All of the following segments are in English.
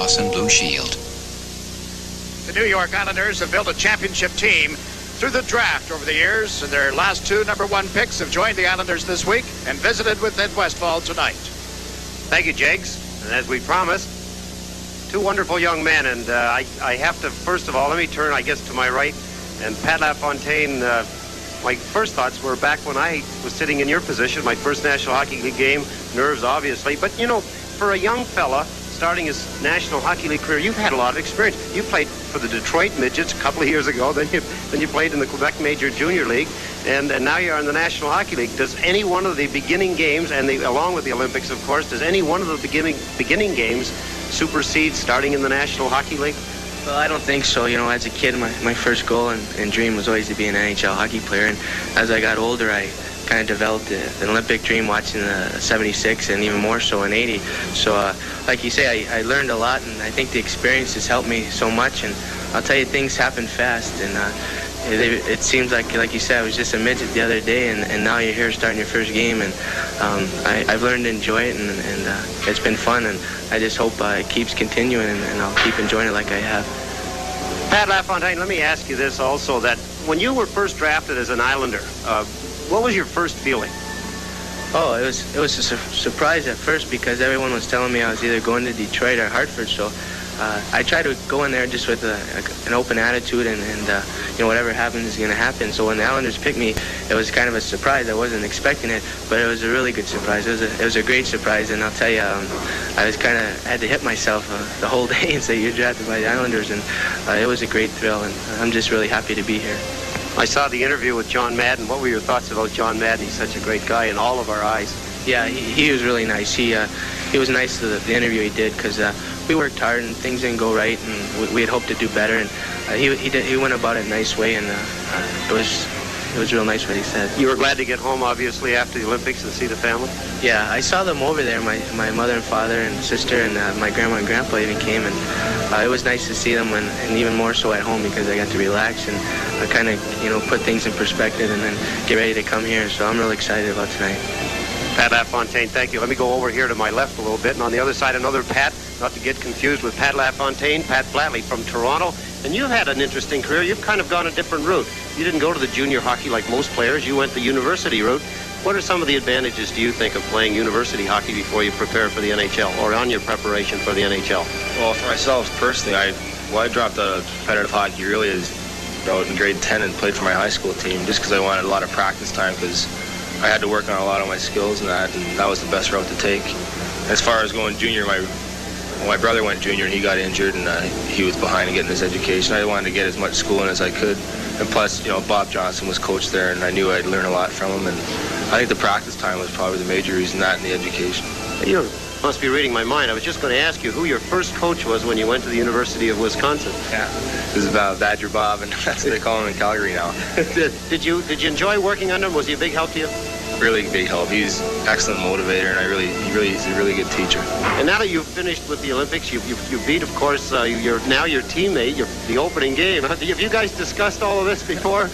Cross and Blue Shield. The New York Islanders have built a championship team through the draft over the years, and their last two #1 picks have joined the Islanders this week and visited with Ed Westfall tonight. Thank you, Jakes. And as we promised, two wonderful young men. And I have to, first of all, let me turn, I guess, to my right. And Pat LaFontaine, my first thoughts were back when I was sitting in your position, my first National Hockey League game, nerves, obviously. But, you know, for a young fella starting his National Hockey League career, you've had a lot of experience. You played for the Detroit Midgets a couple of years ago. Then you played in the Quebec Major Junior League. And now you're in the National Hockey League. Does any one of the beginning games, and along with the Olympics, of course, does any one of the beginning games supersede starting in the National Hockey League? Well, I don't think so. You know, as a kid, my first goal and dream was always to be an NHL hockey player. And as I got older, I kind of developed an Olympic dream watching the 76 and even more so in 80. So, like you say, I learned a lot, and I think the experience has helped me so much. And I'll tell you, things happen fast. And it seems like you said, I was just a midget the other day, and now you're here starting your first game. And I've learned to enjoy it, and it's been fun. And I just hope it keeps continuing, and I'll keep enjoying it like I have. Pat LaFontaine, let me ask you this also, that when you were first drafted as an Islander, what was your first feeling? Oh, it was a surprise at first, because everyone was telling me I was either going to Detroit or Hartford. So I tried to go in there just with an open attitude, and you know, whatever happens is going to happen. So when the Islanders picked me, it was kind of a surprise. I wasn't expecting it, but it was a really good surprise. It was a great surprise, and I'll tell you, I was had to hit myself the whole day and say you're drafted by the Islanders, and it was a great thrill, and I'm just really happy to be here. I saw the interview with John Madden. What were your thoughts about John Madden? He's such a great guy in all of our eyes. Yeah, he was really nice. He was nice to the interview he did, because we worked hard and things didn't go right, and we had hoped to do better. And he went about it a nice way, and it was real nice what he said. You were glad to get home, obviously, after the Olympics and see the family? Yeah, I saw them over there. My mother and father and sister and my grandma and grandpa even came, and it was nice to see them, and even more so at home, because I got to relax and kind of, you know, put things in perspective and then get ready to come here. So I'm really excited about tonight. Pat LaFontaine, thank you. Let me go over here to my left a little bit, and on the other side, another Pat, not to get confused with Pat LaFontaine, Pat Flatley from Toronto. And you've had an interesting career. You've kind of gone a different route. You didn't go to the junior hockey like most players. You went the university route. What are some of the advantages, do you think, of playing university hockey before you prepare for the NHL, or on your preparation for the NHL? Well, for myself personally, I dropped out of competitive hockey really in grade 10 and played for my high school team, just because I wanted a lot of practice time, because I had to work on a lot of my skills and that was the best route to take. As far as going junior, my brother went junior and he got injured, and he was behind in getting his education. I wanted to get as much schooling as I could, and plus, you know, Bob Johnson was coach there, and I knew I'd learn a lot from him, and I think the practice time was probably the major reason, that and the education. You must be reading my mind. I was just going to ask you who your first coach was when you went to the University of Wisconsin. Yeah, this is about Badger Bob, and that's what they call him in Calgary now. Did you enjoy working under him? Was he a big help to you? Really big help. He's an excellent motivator, and he's a really good teacher. And now that you've finished with the Olympics, you beat, of course, your teammate, the opening game. Have you guys discussed all of this before?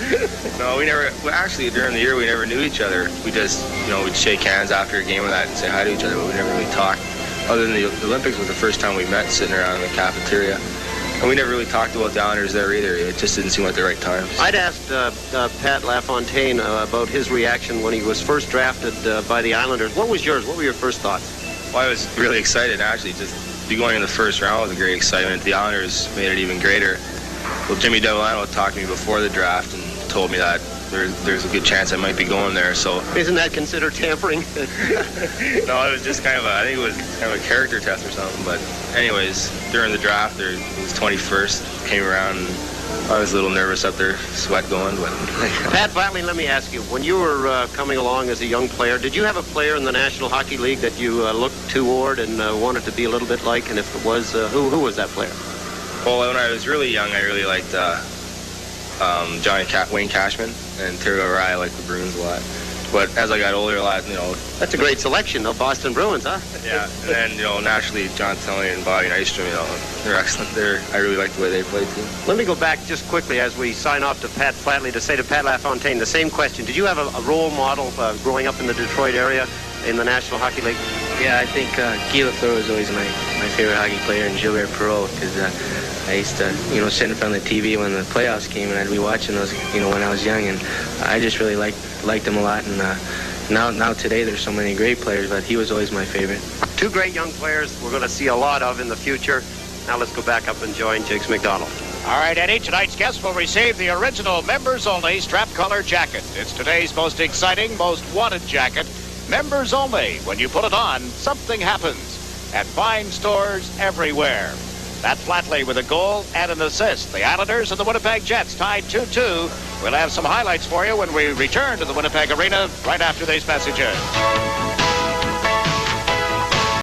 No, we never. Well, actually, during the year, we never knew each other. We just, you know, we'd shake hands after a game of that and say hi to each other, but we never really talked. Other than the Olympics was the first time we met, sitting around in the cafeteria. And we never really talked about the Islanders there either. It just didn't seem like the right time. I'd asked Pat LaFontaine about his reaction when he was first drafted by the Islanders. What was yours? What were your first thoughts? Well, I was really excited, actually. Just be going in the first round was a great excitement. The Islanders made it even greater. Well, Jimmy Devellano talked to me before the draft and told me that there's a good chance I might be going there. So isn't that considered tampering? No, it was just kind of I think it was kind of a character test or something. But anyways, during the draft, it was 21st, came around, and I was a little nervous up there, sweat going. But Pat Flatley, let me ask you, when you were coming along as a young player, did you have a player in the National Hockey League that you looked toward and wanted to be a little bit like? And if it was, who was that player? Well, when I was really young, I really liked Wayne Cashman and Terry O'Reilly. I liked the Bruins a lot. But as I got older, a lot, you know. That's a great selection, the Boston Bruins, huh? Yeah, and then, you know, naturally, John Tilley and Bobby Nystrom, you know, they're excellent. I really like the way they play, too. Let me go back just quickly as we sign off to Pat Flatley to say to Pat LaFontaine the same question. Did you have a role model growing up in the Detroit area in the National Hockey League? Yeah, I think Guy Lafleur was always my favorite hockey player, and Gilbert Perreault, because I used to, sit in front of the TV when the playoffs came, and I'd be watching those, when I was young, and I just really liked him a lot. And now today there's so many great players, but he was always my favorite. Two great young players we're going to see a lot of in the future. Now let's go back up and join Jigs McDonald. All right, Eddie, tonight's guest will receive the original members-only strap collar jacket. It's today's most exciting, most wanted jacket. Members only. When you put it on, something happens. At fine stores everywhere. That's Flatley with a goal and an assist. The Islanders and the Winnipeg Jets tied 2-2. We'll have some highlights for you when we return to the Winnipeg Arena right after these messages.